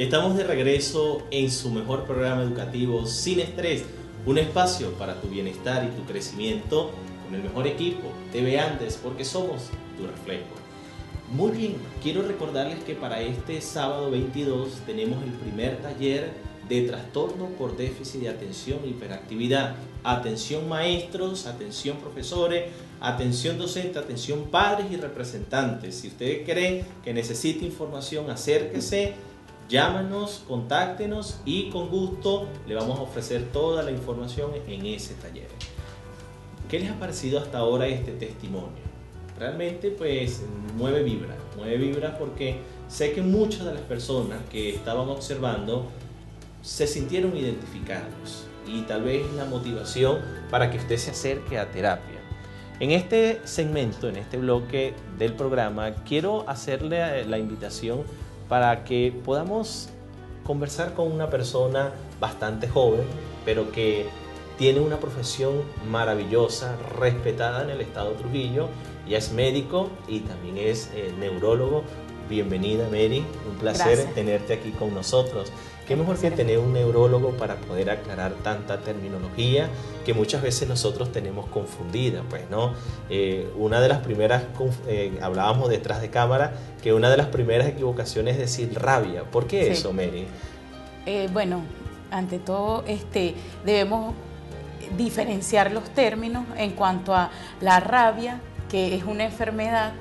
Estamos de regreso en su mejor programa educativo Sin Estrés, un espacio para tu bienestar y tu crecimiento con el mejor equipo, TV Andes, porque somos tu reflejo. Muy bien, quiero recordarles que para este sábado 22 tenemos el primer taller de trastorno por déficit de atención e hiperactividad. Atención maestros, atención profesores, atención docente, atención padres y representantes. Si ustedes creen que necesita información, acérquese, llámanos, contáctenos y con gusto le vamos a ofrecer toda la información en ese taller. ¿Qué les ha parecido hasta ahora este testimonio? Realmente pues mueve vibra porque sé que muchas de las personas que estaban observando se sintieron identificados y tal vez la motivación para que usted se acerque a terapia. En este segmento, en este bloque del programa, quiero hacerle la invitación para que podamos conversar con una persona bastante joven, pero que tiene una profesión maravillosa, respetada en el estado Trujillo. Ella es médico y también es neurólogo. Bienvenida, Mary, un placer Gracias. Tenerte aquí con nosotros. Qué mejor que tener un neurólogo para poder aclarar tanta terminología que muchas veces nosotros tenemos confundida, pues, ¿no? Una de las primeras, hablábamos detrás de cámara, que una de las primeras equivocaciones es decir rabia. ¿Por qué Sí. eso, Mary? Bueno, ante todo, debemos diferenciar los términos en cuanto a la rabia, que es una enfermedad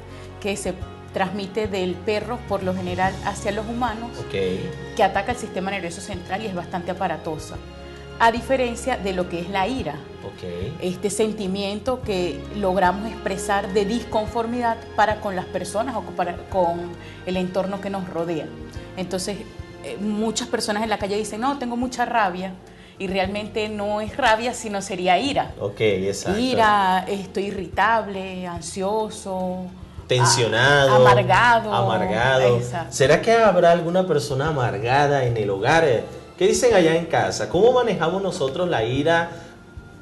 que se transmite del perro por lo general hacia los humanos, que ataca el sistema nervioso central y es bastante aparatosa, a diferencia de lo que es la ira, este sentimiento que logramos expresar de disconformidad para con las personas o con el entorno que nos rodea. Entonces, muchas personas en la calle dicen, no, tengo mucha rabia, y realmente no es rabia, sino sería ira. Exacto. Ira, estoy irritable, ansioso, tensionado, amargado. Exacto. ¿Será que habrá alguna persona amargada en el hogar? ¿Qué dicen allá en casa? ¿Cómo manejamos nosotros la ira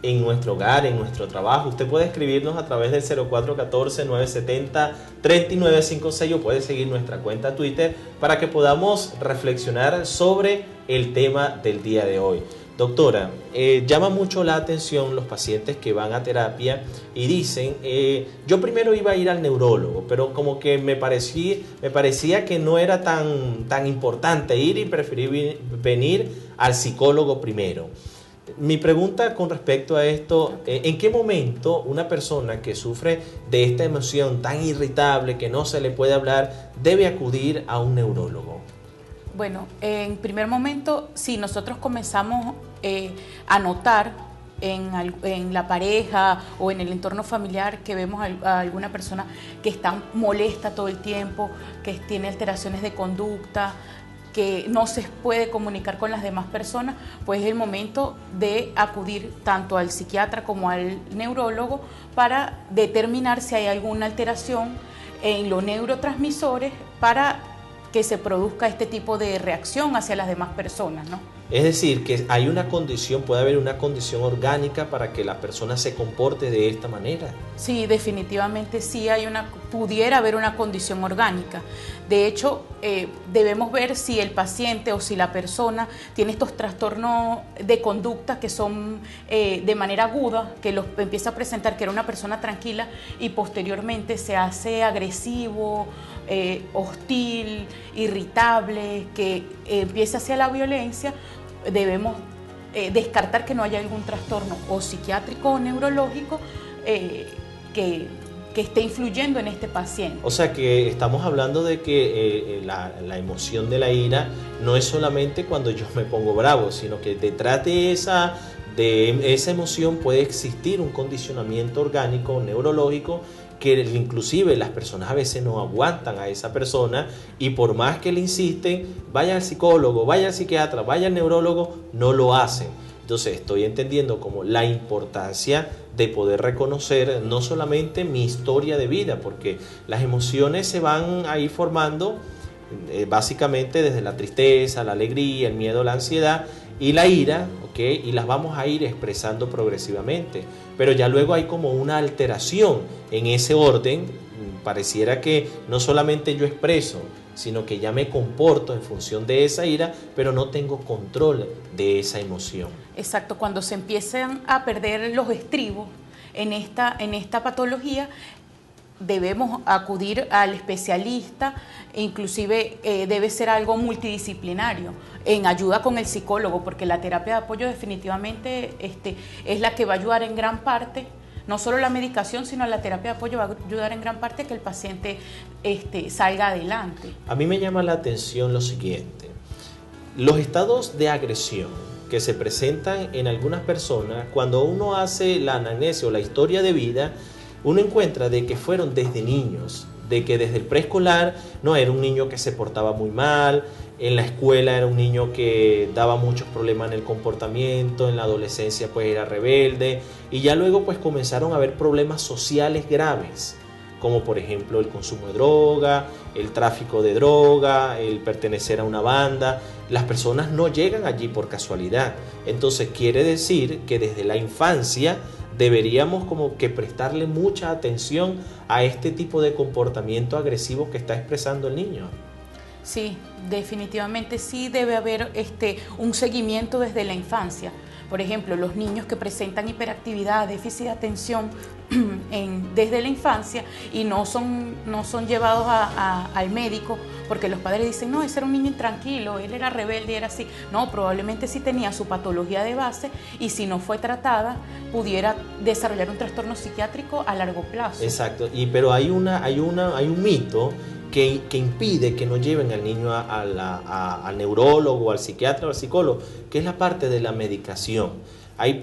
en nuestro hogar, en nuestro trabajo? Usted puede escribirnos a través del 0414-970-3956 o puede seguir nuestra cuenta Twitter para que podamos reflexionar sobre el tema del día de hoy. Doctora, llama mucho la atención los pacientes que van a terapia y dicen, yo primero iba a ir al neurólogo, pero como que me parecía que no era tan importante ir y preferí venir al psicólogo primero. Mi pregunta con respecto a esto, ¿en qué momento una persona que sufre de esta emoción tan irritable que no se le puede hablar debe acudir a un neurólogo? Bueno, en primer momento, si nosotros comenzamos a notar en la pareja o en el entorno familiar que vemos a alguna persona que está molesta todo el tiempo, que tiene alteraciones de conducta, que no se puede comunicar con las demás personas, pues es el momento de acudir tanto al psiquiatra como al neurólogo para determinar si hay alguna alteración en los neurotransmisores para que se produzca este tipo de reacción hacia las demás personas, ¿no? Es decir, que hay una condición, puede haber una condición orgánica para que la persona se comporte de esta manera. Sí, definitivamente sí pudiera haber una condición orgánica. De hecho, debemos ver si el paciente o si la persona tiene estos trastornos de conducta que son de manera aguda, que los empieza a presentar que era una persona tranquila y posteriormente se hace agresivo, hostil, irritable, que empieza hacia la violencia. Debemos descartar que no haya algún trastorno o psiquiátrico o neurológico que esté influyendo en este paciente. O sea que estamos hablando de que la emoción de la ira no es solamente cuando yo me pongo bravo, sino que detrás de esa emoción puede existir un condicionamiento orgánico, neurológico, que inclusive las personas a veces no aguantan a esa persona y por más que le insisten, vaya al psicólogo, vaya al psiquiatra, vaya al neurólogo, no lo hacen. Entonces estoy entendiendo como la importancia de poder reconocer no solamente mi historia de vida, porque las emociones se van a ir formando básicamente desde la tristeza, la alegría, el miedo, la ansiedad y la ira, y las vamos a ir expresando progresivamente. Pero ya luego hay como una alteración en ese orden. Pareciera que no solamente yo expreso sino que ya me comporto en función de esa ira, pero no tengo control de esa emoción. Exacto, cuando se empiezan a perder los estribos en esta patología, debemos acudir al especialista, e inclusive debe ser algo multidisciplinario, en ayuda con el psicólogo, porque la terapia de apoyo definitivamente es la que va a ayudar en gran parte, no solo la medicación, sino la terapia de apoyo va a ayudar en gran parte a que el paciente salga adelante. A mí me llama la atención lo siguiente: los estados de agresión que se presentan en algunas personas, cuando uno hace la anamnesis o la historia de vida, uno encuentra de que fueron desde niños, de que desde el preescolar no era un niño que se portaba muy mal, en la escuela era un niño que daba muchos problemas en el comportamiento, en la adolescencia pues era rebelde, y ya luego pues comenzaron a haber problemas sociales graves, como por ejemplo el consumo de droga, el tráfico de droga, el pertenecer a una banda. Las personas no llegan allí por casualidad. Entonces quiere decir que desde la infancia deberíamos como que prestarle mucha atención a este tipo de comportamiento agresivo que está expresando el niño. Sí, definitivamente sí debe haber un seguimiento desde la infancia. Por ejemplo, los niños que presentan hiperactividad, déficit de atención desde la infancia y no son llevados al médico porque los padres dicen, no, ese era un niño intranquilo, él era rebelde, era así. No, probablemente sí tenía su patología de base y si no fue tratada pudiera desarrollar un trastorno psiquiátrico a largo plazo. Exacto, pero hay un mito que impide que no lleven al niño al neurólogo, al psiquiatra o al psicólogo, que es la parte de la medicación. Hay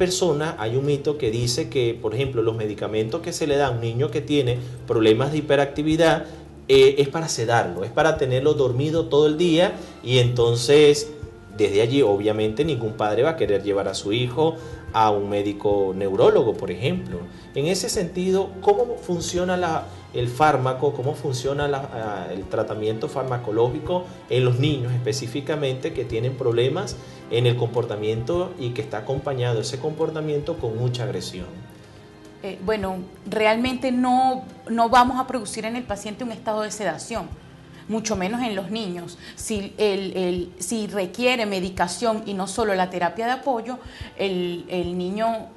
un mito que dice que, por ejemplo, los medicamentos que se le dan a un niño que tiene problemas de hiperactividad es para sedarlo, es para tenerlo dormido todo el día, y entonces desde allí obviamente ningún padre va a querer llevar a su hijo a un médico neurólogo, por ejemplo. En ese sentido, ¿cómo funciona el fármaco, cómo funciona el tratamiento farmacológico en los niños específicamente que tienen problemas en el comportamiento y que está acompañado ese comportamiento con mucha agresión? Bueno, realmente no vamos a producir en el paciente un estado de sedación, mucho menos en los niños. Si requiere medicación y no solo la terapia de apoyo, el niño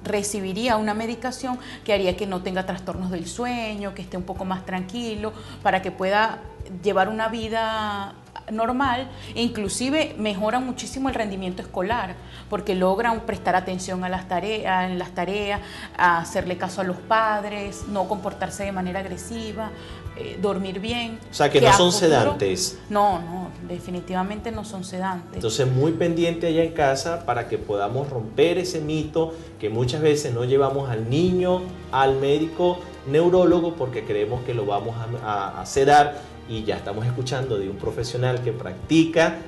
recibiría una medicación que haría que no tenga trastornos del sueño, que esté un poco más tranquilo, para que pueda llevar una vida normal, e inclusive mejora muchísimo el rendimiento escolar porque logran prestar atención en las tareas, a hacerle caso a los padres, no comportarse de manera agresiva, dormir bien. O sea que no son sedantes. No, definitivamente no son sedantes. Entonces muy pendiente allá en casa para que podamos romper ese mito que muchas veces no llevamos al niño al médico neurólogo porque creemos que lo vamos a sedar. Y ya estamos escuchando de un profesional que practica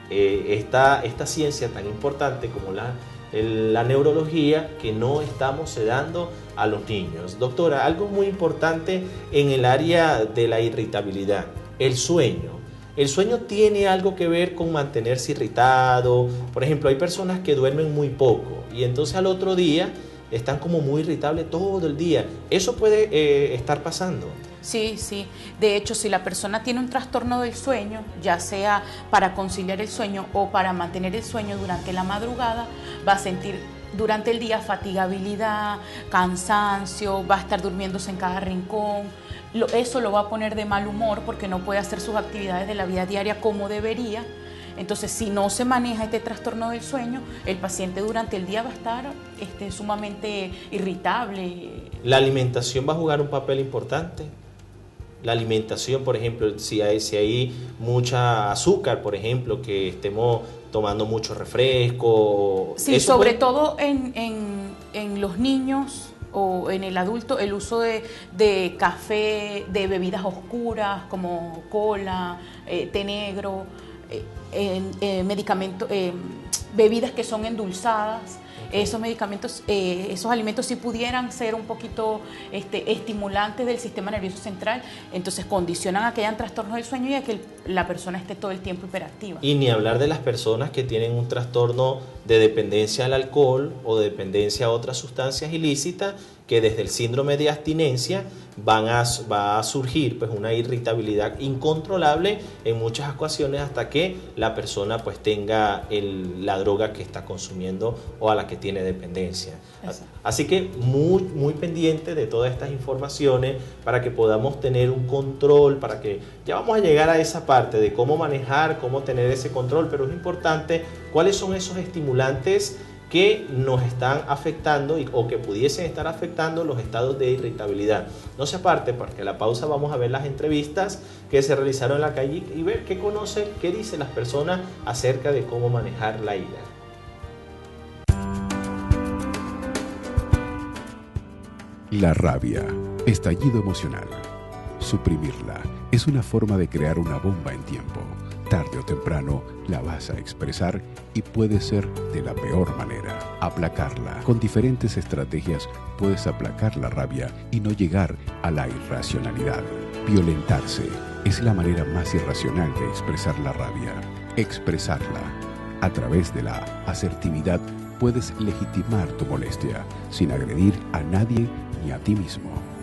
esta ciencia tan importante como la neurología, que no estamos sedando a los niños. Doctora, algo muy importante en el área de la irritabilidad, el sueño. El sueño tiene algo que ver con mantenerse irritado. Por ejemplo, hay personas que duermen muy poco y entonces al otro día están como muy irritables todo el día. ¿Eso puede estar pasando? Sí. De hecho, si la persona tiene un trastorno del sueño, ya sea para conciliar el sueño o para mantener el sueño durante la madrugada, va a sentir durante el día fatigabilidad, cansancio, va a estar durmiéndose en cada rincón. Eso lo va a poner de mal humor porque no puede hacer sus actividades de la vida diaria como debería. Entonces, si no se maneja este trastorno del sueño, el paciente durante el día va a estar sumamente irritable. ¿La alimentación va a jugar un papel importante? La alimentación, por ejemplo, si hay mucha azúcar, por ejemplo, que estemos tomando mucho refresco. Sí, sobre todo en los niños o en el adulto, el uso de café, de bebidas oscuras como cola, té negro, medicamentos, bebidas que son endulzadas. Esos medicamentos, esos alimentos sí pudieran ser un poquito estimulantes del sistema nervioso central, entonces condicionan a que hayan trastornos del sueño y a que la persona esté todo el tiempo hiperactiva. Y ni hablar de las personas que tienen un trastorno de dependencia al alcohol o de dependencia a otras sustancias ilícitas que desde el síndrome de abstinencia va a surgir pues una irritabilidad incontrolable en muchas ocasiones hasta que la persona pues tenga la droga que está consumiendo o a la que tiene dependencia. Así que muy pendiente de todas estas informaciones para que podamos tener un control, para que ya vamos a llegar a esa parte de cómo manejar, cómo tener ese control, pero es importante cuáles son esos estimulantes que nos están afectando o que pudiesen estar afectando los estados de irritabilidad. No se aparte, porque a la pausa vamos a ver las entrevistas que se realizaron en la calle y ver qué conocen, qué dicen las personas acerca de cómo manejar la ira. La rabia, estallido emocional. Suprimirla es una forma de crear una bomba en tiempo. Tarde o temprano la vas a expresar y puede ser de la peor manera. Aplacarla. Con diferentes estrategias puedes aplacar la rabia y no llegar a la irracionalidad. Violentarse es la manera más irracional de expresar la rabia. Expresarla. A través de la asertividad puedes legitimar tu molestia sin agredir a nadie ni a ti mismo.